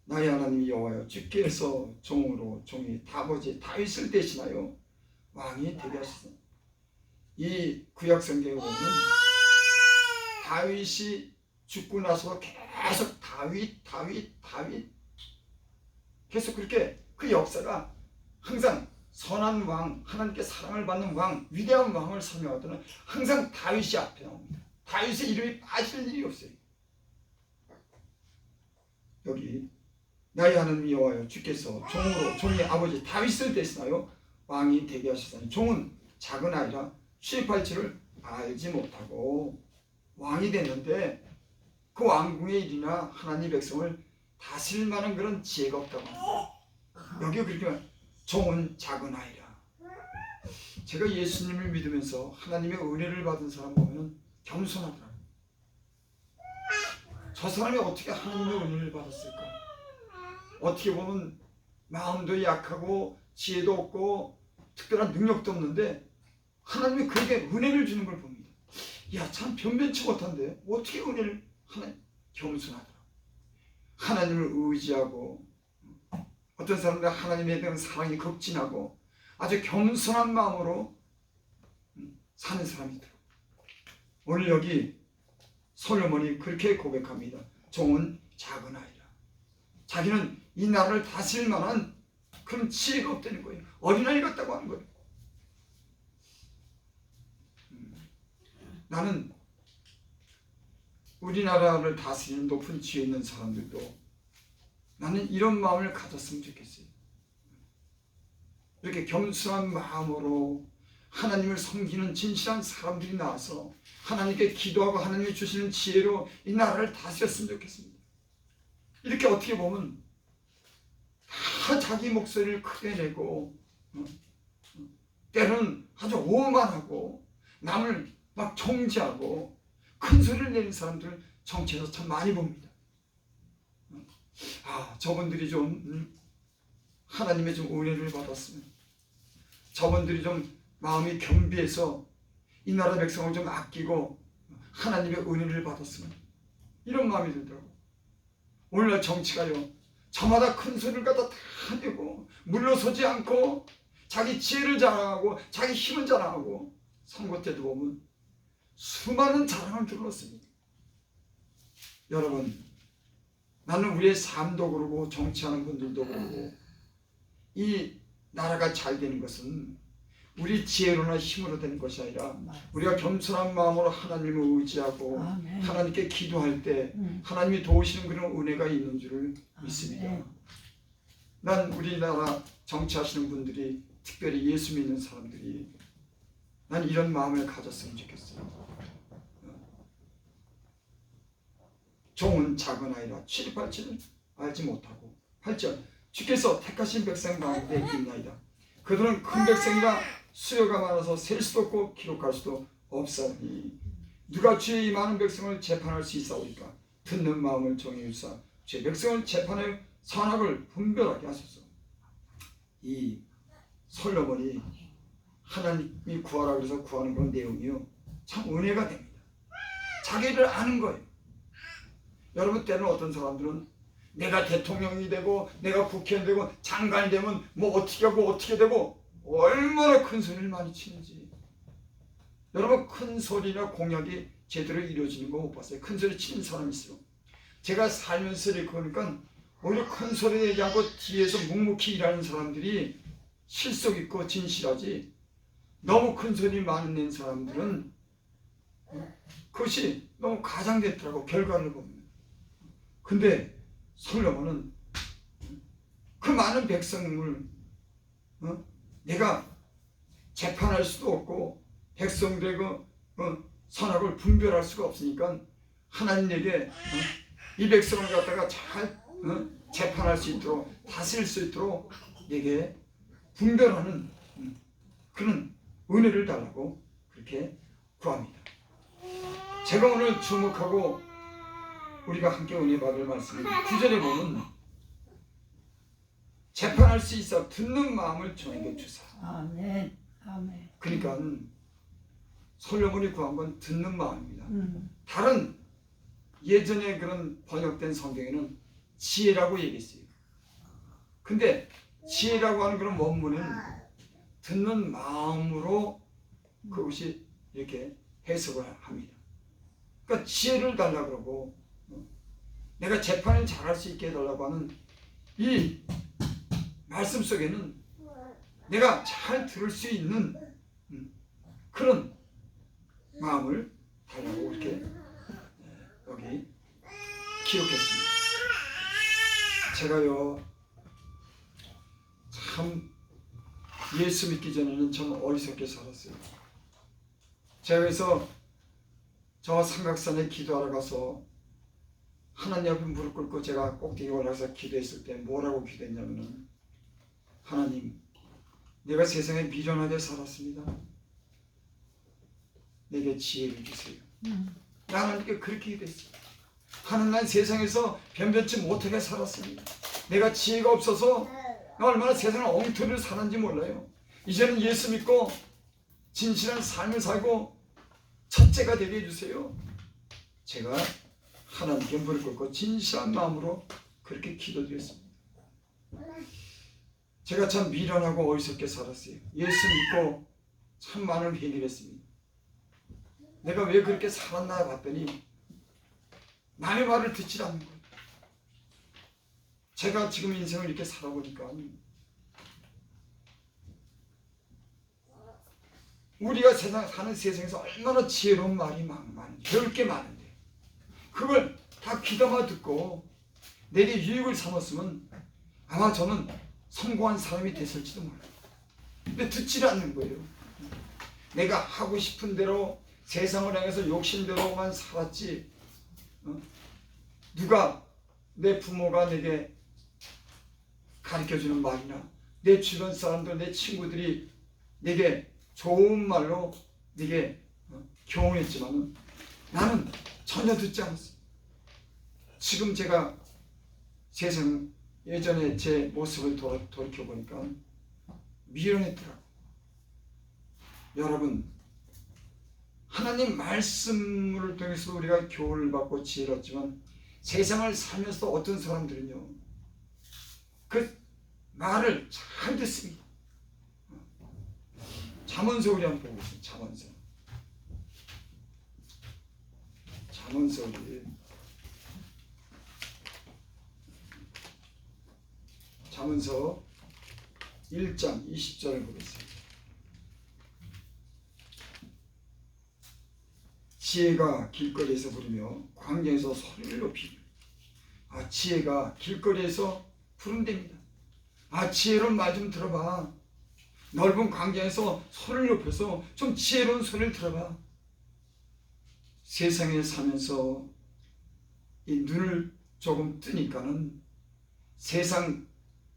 나의 하나님 여호와여, 주께서 종으로 종이 아버지 다윗을 대신하여 왕이 되게 하시소서. 이 구약 성경에 보면 다윗이 죽고 나서 계속 다윗 계속 그렇게 그 역사가 항상 선한 왕, 하나님께 사랑을 받는 왕, 위대한 왕을 설명하더니 항상 다윗이 앞에 나옵니다. 다윗의 이름이 빠질 일이 없어요. 여기 나의 하나님 여호와여, 주께서 종으로 종의 아버지 다윗을 대신하여 왕이 되게 하시다니. 종은 작은 아이라 취입할 줄을 알지 못하고 왕이 됐는데 그 왕궁의 일이나 하나님 백성을 다스릴 만한 그런 지혜가 없다고 합니다. 여기 그렇게 종은 작은 아이라. 제가 예수님을 믿으면서 하나님의 은혜를 받은 사람 보면 겸손하더라고요. 저 사람이 어떻게 하나님의 은혜를 받았을까? 어떻게 보면 마음도 약하고 지혜도 없고 특별한 능력도 없는데 하나님이 그에게 은혜를 주는 걸 봅니다. 야, 참 변변치 못한데 어떻게 은혜를 하나님 겸손하더라. 하나님을 의지하고 어떤 사람들 하나님에 대한 사랑이 극진하고 아주 겸손한 마음으로 사는 사람이 있더라고요. 오늘 여기 솔로몬이 그렇게 고백합니다. 종은 작은 아이라. 자기는 이 나라를 다스릴 만한 그런 지혜가 없다는 거예요. 어린아이 같다고 하는 거예요. 나는 우리나라를 다스리는 높은 지혜 있는 사람들도 나는 이런 마음을 가졌으면 좋겠어요. 이렇게 겸손한 마음으로 하나님을 섬기는 진실한 사람들이 나와서 하나님께 기도하고 하나님이 주시는 지혜로 이 나라를 다스렸으면 좋겠습니다. 이렇게 어떻게 보면 다 자기 목소리를 크게 내고 때로는 아주 오만하고 남을 막 정죄하고 큰 소리를 내는 사람들을 정치에서 참 많이 봅니다. 저분들이 좀 하나님의 좀 은혜를 받았으면, 저분들이 좀 마음이 겸비해서 이 나라 백성을 좀 아끼고 하나님의 은혜를 받았으면, 이런 마음이 들더라고. 오늘날 정치가요, 저마다 큰 소리를 갖다 다 내고 물러서지 않고 자기 지혜를 자랑하고 자기 힘을 자랑하고, 선거 때도 보면 수많은 자랑을 들었습니다. 여러분, 나는 우리의 삶도 그러고 정치하는 분들도 그러고 이 나라가 잘 되는 것은 우리 지혜로나 힘으로 되는 것이 아니라 우리가 겸손한 마음으로 하나님을 의지하고 아멘. 하나님께 기도할 때 하나님이 도우시는 그런 은혜가 있는 줄을 믿습니다. 아멘. 난 우리나라 정치하시는 분들이, 특별히 예수 믿는 사람들이, 난 이런 마음을 가졌으면 좋겠어요. 종은 작은 아이라 7, 8을 알지 못하고 8절 주께서 택하신 백성 가운데 있나이다. 그들은 큰 백성이라 수요가 많아서 셀 수도 없고 기록할 수도 없사오니 누가 주의 이 많은 백성을 재판할 수 있사오리까. 듣는 마음을 정해 주사 주의 백성을 재판하여 선악을 분별하게 하소서. 이 솔로몬이 하나님이 구하라 그래서 구하는 그런 내용이요, 참 은혜가 됩니다. 자기를 아는 거예요. 여러분, 때는 어떤 사람들은 내가 대통령이 되고 내가 국회의원 되고 장관이 되면 뭐 어떻게 하고 어떻게 되고 얼마나 큰 소리를 많이 치는지. 여러분, 큰 소리나 공약이 제대로 이루어지는 거 못 봤어요. 큰 소리 치는 사람이 있어요. 제가 살면서 이렇게 보니까 오히려 큰 소리 내지 않고 뒤에서 묵묵히 일하는 사람들이 실속 있고 진실하지, 너무 큰 소리 많이 낸 사람들은 그것이 너무 과장됐더라고, 결과를 보면. 근데 솔로몬은 그 많은 백성을 내가 재판할 수도 없고 백성들의 선악을 분별할 수가 없으니까 하나님에게 이 백성을 갖다가 잘 재판할 수 있도록, 다스릴 수 있도록 내게 분별하는 그런 은혜를 달라고 그렇게 구합니다. 제가 오늘 주목하고 우리가 함께 은혜 받을 말씀은 9절에 보면 재판할 수 있어 듣는 마음을 저에게 주사. 아멘. 아멘. 그러니까 솔로몬이 구한 건 듣는 마음입니다. 다른 예전에 그런 번역된 성경에는 지혜라고 얘기했어요. 근데 지혜라고 하는 그런 원문은 듣는 마음으로 그것이 이렇게 해석을 합니다. 그러니까 지혜를 달라고 그러고 내가 재판을 잘할 수 있게 해달라고 하는 이 말씀 속에는 내가 잘 들을 수 있는 그런 마음을 달라고 이렇게 여기 기록했습니다. 제가요, 참 예수 믿기 전에는 참 어리석게 살았어요. 제가 그래서 저 삼각산에 기도하러 가서 하나님 앞에 무릎 꿇고 제가 꼭대기 올라가서 기도했을 때 뭐라고 기도했냐면은, 하나님, 내가 세상에 미련하게 살았습니다. 내게 지혜를 주세요. 하나님께 그렇게 기도했어요. 하나님, 난 세상에서 변변치 못하게 살았습니다. 내가 지혜가 없어서 나 얼마나 세상을 엉터리로 사는지 몰라요. 이제는 예수 믿고 진실한 삶을 살고 첫째가 되게 해주세요. 제가 하나님께 무릎 꿇고 진실한 마음으로 그렇게 기도드렸습니다. 제가 참 미련하고 어리석게 살았어요. 예수 믿고 참 많은 회개를 했습니다. 내가 왜 그렇게 살았나 봤더니 남의 말을 듣지 않는 거예요. 제가 지금 인생을 이렇게 살아보니까 우리가 사는 세상에서 얼마나 지혜로운 말이 많은지, 배울 게 많은데 그걸 다 귀담아 듣고 내게 유익을 삼았으면 아마 저는 성공한 사람이 됐을지도 몰라요. 근데 듣지를 않는 거예요. 내가 하고 싶은 대로 세상을 향해서 욕심대로만 살았지. 누가 내 부모가 내게 가르쳐주는 말이나 내 주변 사람들, 내 친구들이 내게 좋은 말로 내게 교훈했지만 나는 전혀 듣지 않았어요. 지금 제가 세상 예전에 제 모습을 돌이켜보니까 미련했더라고요. 여러분, 하나님 말씀을 통해서 우리가 교훈을 받고 지혜를 얻지만 세상을 살면서 어떤 사람들은요 그 말을 잘 듣습니다. 잠언서 우리 한번 보고 있습니다. 잠언서 우리 잠언서 1장 20절을 보겠습니다. 지혜가 길거리에서 부르며 광야에서 소리를 높이며. 지혜가 길거리에서 부른답니다. 지혜로운 말 좀 들어봐. 넓은 광야에서 소리를 높여서 좀 지혜로운 소리를 들어봐. 세상에 사면서 이 눈을 조금 뜨니까는 세상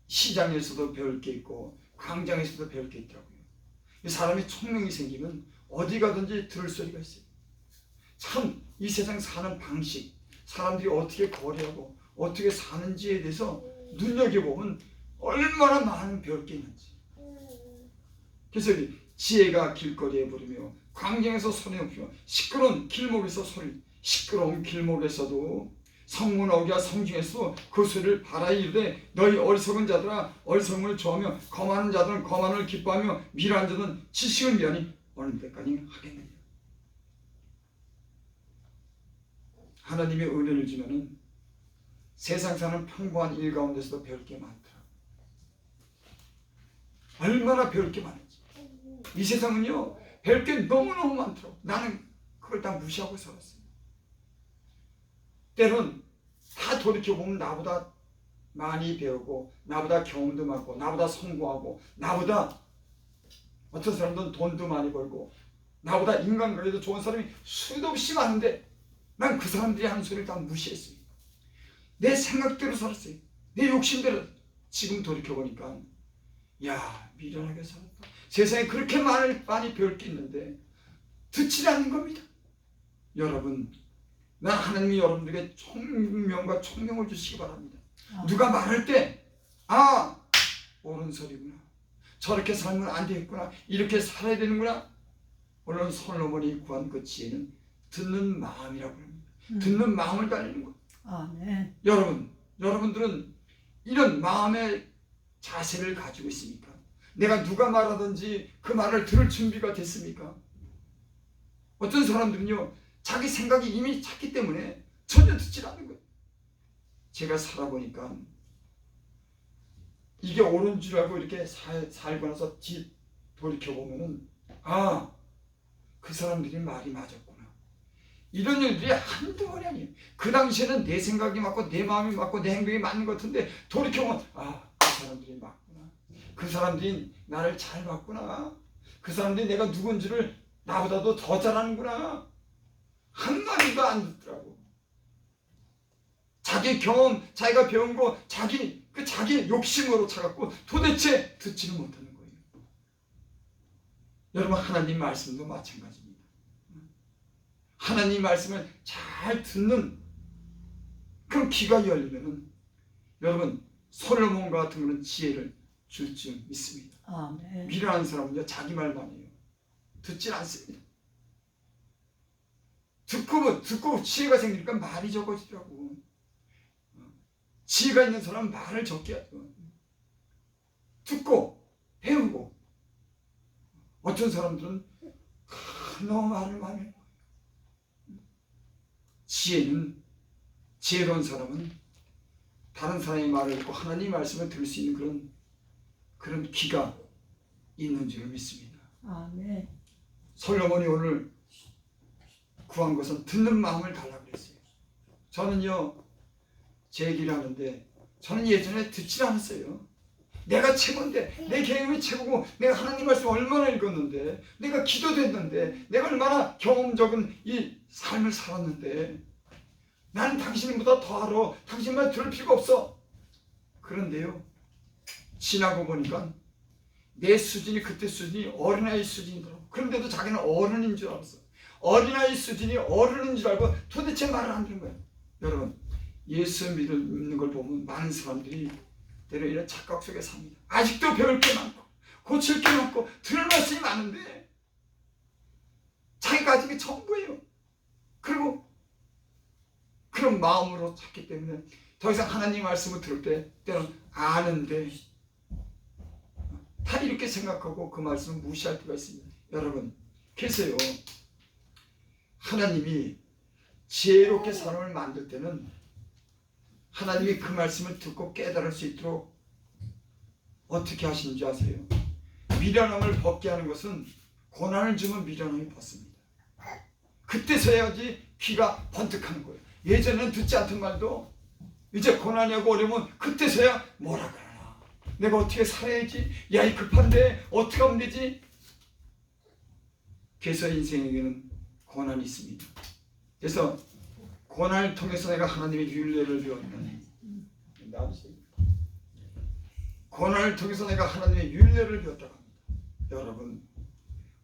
시장에서도 배울 게 있고 광장에서도 배울 게 있더라고요. 이 사람이 총명이 생기면 어디 가든지 들을 소리가 있어요. 참 이 세상 사는 방식, 사람들이 어떻게 거래하고 어떻게 사는지에 대해서 눈여겨보면 얼마나 많은 배울 게 있는지. 그래서 지혜가 길거리에 부르며 광장에서 소리 높이며 시끄러운 길목에서 시끄러운 길목에서도 성문 어귀와 성중에서 그 소리를 바라이 이르되 너희 어리석은 자들아 어리석음을 좋아하며 거만한 자들은 거만을 기뻐하며 미련한 자들은 지식을 미하니 어느 때까지 하겠느냐. 하나님의 은혜를 주면은 세상 사는 평범한 일 가운데서도 배울 게 많더라. 얼마나 배울 게 많은지. 이 세상은요 배울 게 너무너무 많더라고. 나는 그걸 다 무시하고 살았어요. 때론 다 돌이켜보면 나보다 많이 배우고 나보다 경험도 많고 나보다 성공하고 나보다 어떤 사람들은 돈도 많이 벌고 나보다 인간관계도 좋은 사람이 수도 없이 많은데 난 그 사람들이 하는 소리를 다 무시했어요. 내 생각대로 살았어요. 내 욕심대로. 지금 돌이켜보니까 야 미련하게 살았다. 세상에 그렇게 많이 배울 게 있는데 듣지 않는 겁니다. 여러분, 난 하나님이 여러분들에게 총명과 총명을 주시기 바랍니다. 누가 말할 때 옳은 소리구나. 저렇게 살면 안 되겠구나. 이렇게 살아야 되는구나. 물론 솔로몬이 구한 그 지혜는 듣는 마음이라고 합니다. 듣는 마음을 달리는 것. 아멘. 여러분들은 이런 마음의 자세를 가지고 있습니까? 내가 누가 말하든지 그 말을 들을 준비가 됐습니까? 어떤 사람들은요 자기 생각이 이미 찼기 때문에 전혀 듣지 않는 거예요. 제가 살아보니까 이게 옳은 줄 알고 이렇게 살고 나서 돌이켜보면은 그 사람들이 말이 맞았구나. 이런 일들이 한두 번이 아니에요. 그 당시에는 내 생각이 맞고 내 마음이 맞고 내 행동이 맞는 것 같은데 돌이켜보면 그 사람들이 맞구나. 그 사람들이 나를 잘 봤구나. 그 사람들이 내가 누군지를 나보다도 더 잘 아는구나. 한마디도 안 듣더라고. 자기 경험, 자기가 배운 거 자기 욕심으로 차갖고 도대체 듣지는 못하는 거예요. 여러분, 하나님 말씀도 마찬가지입니다. 하나님 말씀을 잘 듣는 그런 귀가 열리면은 여러분 솔로몬과 같은 그런 지혜를 줄 줄 믿습니다. 아멘. 미련한 사람은요 자기 말만 해요. 듣질 않습니다. 듣고 지혜가 생기니까 말이 적어지더라고. 지혜가 있는 사람은 말을 적게 하죠. 듣고 배우고. 어떤 사람들은 너무 말을 많이 해요. 지혜로운 사람은 다른 사람의 말을 듣고 하나님의 말씀을 들을 수 있는 그런 귀가 있는 줄 믿습니다. 아멘. 솔로몬이 오늘 구한 것은 듣는 마음을 달라고 그랬어요. 저는요 제 얘기를 하는데 저는 예전에 듣질 않았어요. 내가 최고인데, 내 개인이 최고고, 내가 하나님 말씀 얼마나 읽었는데, 내가 기도도 했는데, 내가 얼마나 경험적인 이 삶을 살았는데, 나는 당신보다 더 알아. 당신 말 들을 필요가 없어. 그런데요 지나고 보니까 내 수준이 그때 수준이 어린아이 수준이더라고. 그런데도 자기는 어른인 줄 알았어. 어린아이 수준이 어른인 줄 알고 도대체 말을 안 듣는 거예요. 여러분, 예수 믿는 걸 보면 많은 사람들이 때로 이런 착각 속에 삽니다. 아직도 배울 게 많고 고칠 게 많고 들을 말씀이 많은데 자기가 아직 게 전부예요. 그리고 그런 마음으로 찾기 때문에 더 이상 하나님 말씀을 들을 때 때로는 아는데 다 이렇게 생각하고 그 말씀을 무시할 때가 있습니다. 여러분, 그래서요 하나님이 지혜롭게 사람을 만들 때는 하나님이 그 말씀을 듣고 깨달을 수 있도록 어떻게 하시는지 아세요? 미련함을 벗게 하는 것은 고난을 주면 미련함이 벗습니다. 그때서야지 귀가 번뜩하는 거예요. 예전에는 듣지 않던 말도 이제 고난이 하고 어려우면 그때서야 뭐라 그러나, 내가 어떻게 살아야지, 야 이 급한데 어떻게 하면 되지. 그래서 인생에게는 고난이 있습니다. 그래서 고난을 통해서 내가 하나님의 율례를 배웠는, 고난을 통해서 내가 하나님의 율례를 배웠다고 합니다. 여러분,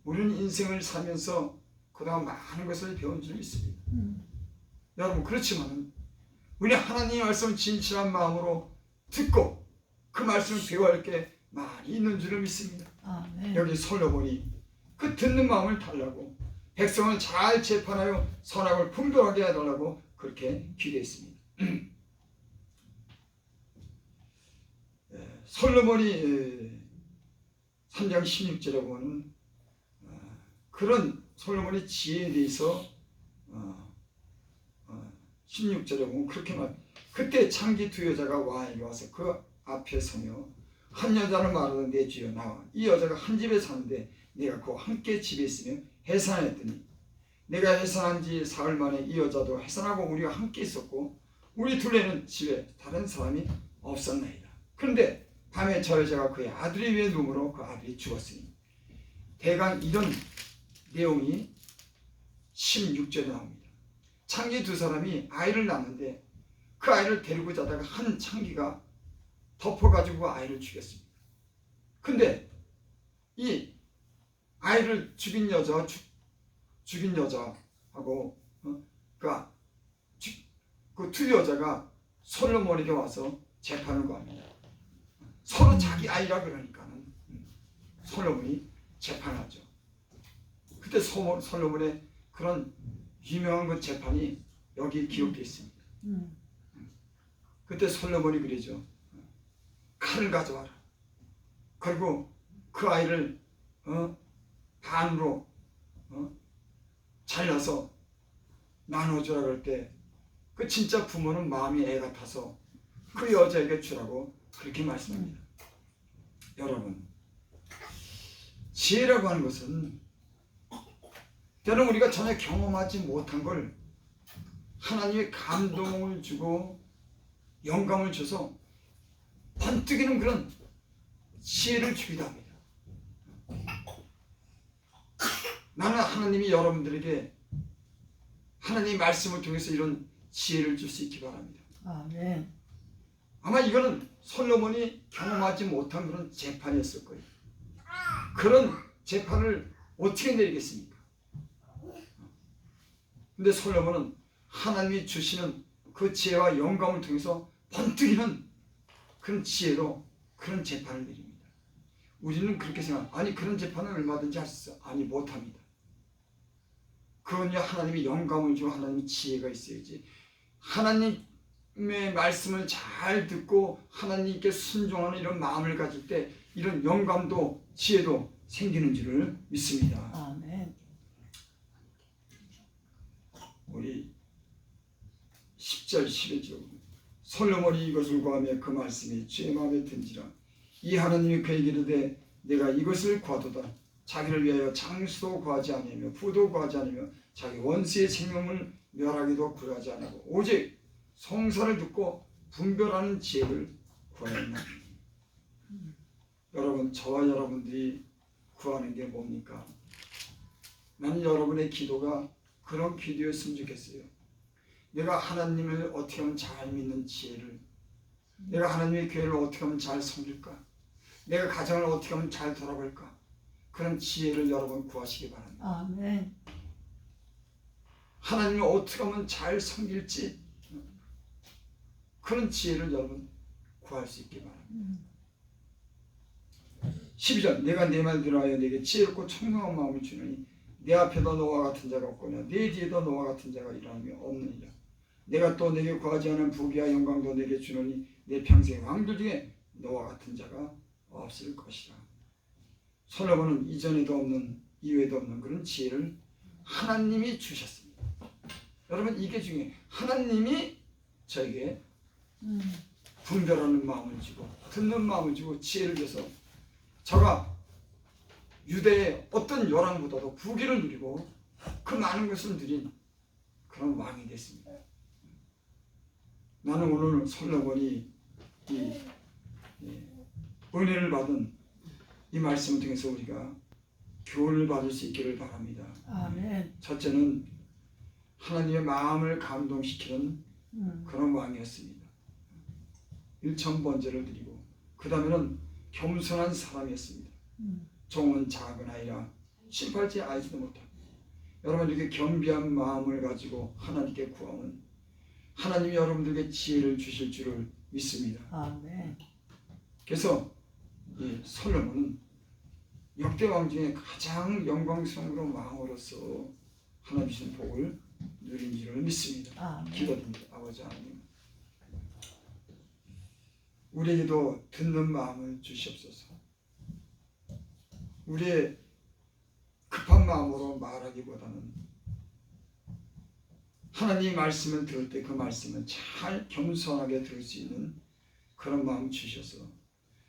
우리는 인생을 살면서 그동안 많은 것을 배운 줄 믿습니다. 여러분, 그렇지만 우리 하나님의 말씀을 진실한 마음으로 듣고 그 말씀을 배워야 할 게 많이 있는 줄을 믿습니다. 아멘. 여기 솔로몬이 그 듣는 마음을 달라고, 백성을 잘 재판하여 선악을 분별하게 해달라고 그렇게 기도했습니다. 솔로몬이 3장 16절에 보면 그런 솔로몬의 지혜에 대해서 16절에 보면 그렇게 말. 그때 창기 두 여자가 왕에게 와서 그 앞에 서며 한 여자는 말하되 내 주여 나와. 이 여자가 한 집에 사는데 내가 그와 함께 집에 있으며 해산했더니 내가 해산한 지 사흘 만에 이 여자도 해산하고 우리가 함께 있었고 우리 둘레는 집에 다른 사람이 없었나이다. 그런데 밤에 저 여자가 그의 아들이 위에 누우므로 그 아들이 죽었으니. 대강 이런 내용이 16절에 나옵니다. 창기 두 사람이 아이를 낳는데 그 아이를 데리고 자다가 한 창기가 덮어가지고 아이를 죽였습니다. 근데 이 아이를 죽인 여자하고 그 두 여자가 솔로몬에게 와서 재판을 구합니다. 서로 자기 아이라 그러니까는 솔로몬이 재판하죠. 그때 솔로몬의 그런 유명한 그 재판이 여기 기록되어 있습니다. 그때 솔로몬이 그러죠. 칼을 가져와라. 그리고 그 아이를 반으로 잘라서 나눠주라 그럴 때 그 진짜 부모는 마음이 애 같아서 그 여자에게 주라고 그렇게 말씀합니다. 여러분, 지혜라고 하는 것은 때로는 우리가 전혀 경험하지 못한 걸 하나님의 감동을 주고 영감을 줘서 번뜩이는 그런 지혜를 주기도 합니다. 나는 하나님이 여러분들에게 하나님의 말씀을 통해서 이런 지혜를 줄 수 있기 바랍니다. 아멘. 아마 이거는 솔로몬이 경험하지 못한 그런 재판이었을 거예요. 그런 재판을 어떻게 내리겠습니까? 근데 솔로몬은 하나님이 주시는 그 지혜와 영감을 통해서 번뜩이는 그런 지혜로 그런 재판을 내립니다. 우리는 그렇게 생각. 아니 그런 재판은 얼마든지 할 수 있어. 아니 못합니다. 그건요 하나님이 영감을 주고 하나님이 지혜가 있어야지. 하나님의 말씀을 잘 듣고 하나님께 순종하는 이런 마음을 가질 때 이런 영감도 지혜도 생기는 줄을 믿습니다. 아멘. 우리 10절 11절 솔로몬이 이것을 구하며 그 말씀이 주의 마음에 든지라 이 하나님이 그에게 이르되 내가 이것을 구하도다 자기를 위하여 장수도 구하지 아니하며 부도 구하지 아니하며 자기 원수의 생명을 멸하기도 구하지 아니하고 오직 성사를 듣고 분별하는 지혜를 구하였나. 여러분 저와 여러분들이 구하는 게 뭡니까? 나는 여러분의 기도가 그런 기도였으면 좋겠어요. 내가 하나님을 어떻게 하면 잘 믿는 지혜를, 내가 하나님의 교회를 어떻게 하면 잘 섬길까, 내가 가정을 어떻게 하면 잘 돌아갈까, 그런 지혜를 여러분 구하시기 바랍니다. 아멘. 하나님을 어떻게 하면 잘 섬길지 그런 지혜를 여러분 구할 수 있기 바랍니다. 12절 내가 내 말 들어하여 내게 지혜롭고 청명한 마음을 주느니 내 앞에도 너와 같은 자가 없거냐 내 뒤에도 너와 같은 자가 일어나며 없느니라. 내가 또 내게 구하지 않은 부귀와 영광도 내게 주느니 내 평생 왕들 중에 너와 같은 자가 없을 것이라. 솔로몬은 이전에도 없는 이후에도 없는 그런 지혜를 하나님이 주셨습니다. 여러분 이게 중요해요. 하나님이 저에게 분별하는 마음을 주고 듣는 마음을 주고 지혜를 줘서 저가 유대의 어떤 요람보다도 부귀를 누리고 그 많은 것을 누린 그런 왕이 됐습니다. 나는 오늘 솔로몬이 이 은혜를 받은 이 말씀을 통해서 우리가 교훈을 받을 수 있기를 바랍니다. 아멘. 첫째는 하나님의 마음을 감동시키는 그런 왕이었습니다. 1000번제를 드리고 그 다음에는 겸손한 사람이었습니다. 종은 작은 아이라 심팔지 알지도 못하고. 여러분 이렇게 겸비한 마음을 가지고 하나님께 구하면 하나님이 여러분들에게 지혜를 주실 줄을 믿습니다. 아멘. 그래서 이 솔로몬은 역대 왕 중에 가장 영광스러운 그런 왕으로서 하나님 주신 복을 누린 줄을 믿습니다. 아멘. 기도드립니다. 아버지 하나님, 우리에게도 듣는 마음을 주시옵소서. 우리의 급한 마음으로 말하기보다는 하나님 말씀을 들을 때 그 말씀을 잘 겸손하게 들을 수 있는 그런 마음 주셔서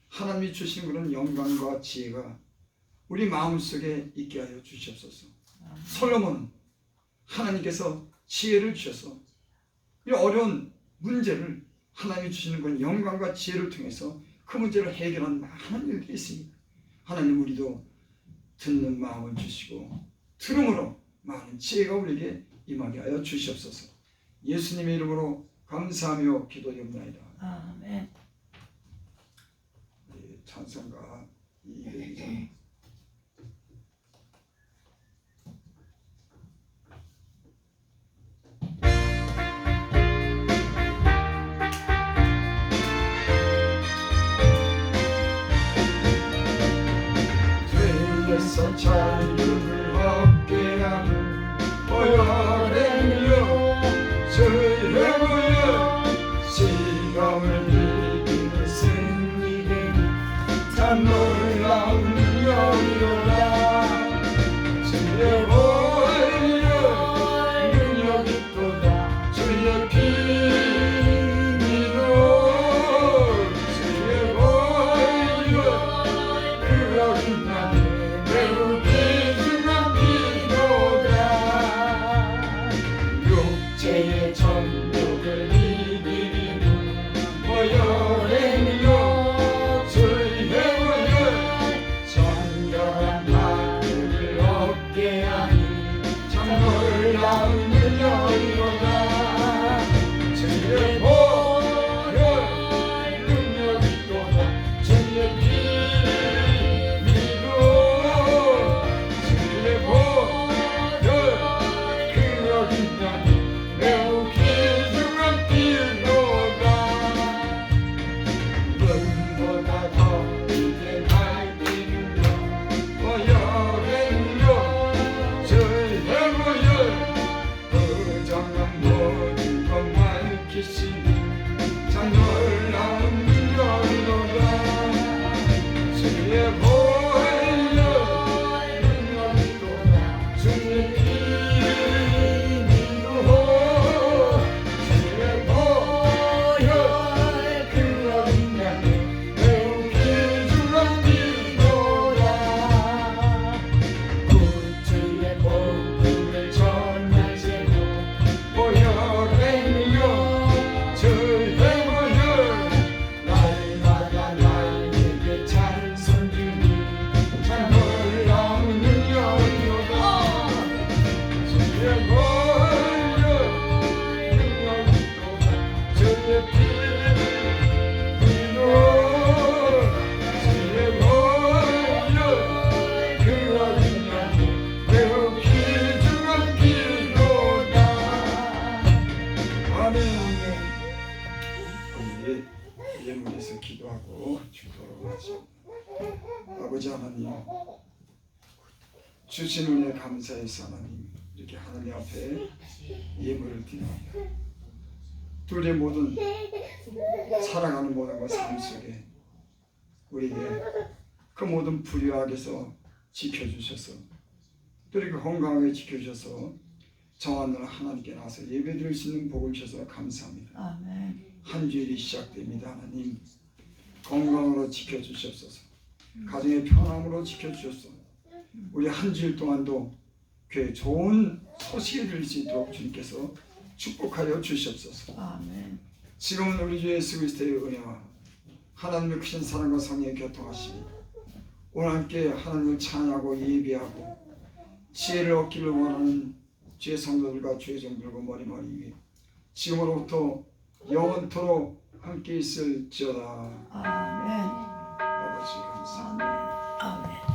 하나님이 주신 그런 영광과 지혜가 우리 마음속에 있게 하여 주시옵소서. 솔로몬은 하나님께서 지혜를 주셔서 이 어려운 문제를 하나님이 주시는 그런 영광과 지혜를 통해서 그 문제를 해결한 많은 일들이 있습니다. 하나님 우리도 듣는 마음을 주시고 들음으로 많은 지혜가 우리에게 임하게 하여 주시옵소서. 예수님의 이름으로 감사하며 기도드립니다. 아멘. 찬송가 200장 죄에서 자유를 얻게 하는 보혈의요 주의 보혈 시험을 이기는 승리되니 참 놀라운 능력이로다. 주의 보혈 능력이 있도다. 주의 피 믿어 주의 보혈 그 어린 양의 매우 깊은 주신 은혜 감사해서 하나님 이렇게 하나님 앞에 예물을 드립니다. 둘의 모든 살아가는 모든 것 삶 속에 우리에게 그 모든 불의악에서 지켜주셔서 또 이렇게 건강하게 지켜주셔서 정한 날 하나님께 나와서 예배드릴 수 있는 복을 주셔서 감사합니다. 아멘. 한 주일이 시작됩니다. 하나님 건강으로 지켜주시옵소서. 가정의 평안으로 지켜주셔서 우리 한 주일 동안도 그 좋은 소식을 들을 수 있도록 주님께서 축복하여 주시옵소서. 아멘. 지금은 우리 주 예수 그리스도의 은혜와 하나님의 크신 사랑과 성령의 교통하심이 오늘 함께 하나님을 찬양하고 예배하고 지혜를 얻기를 원하는 주의 성도들과 주의 종들과 머리머리 위에 지금으로부터 영원토록 함께 있을지어다. 아멘. 아버지 감사합니다. 아멘. 아멘.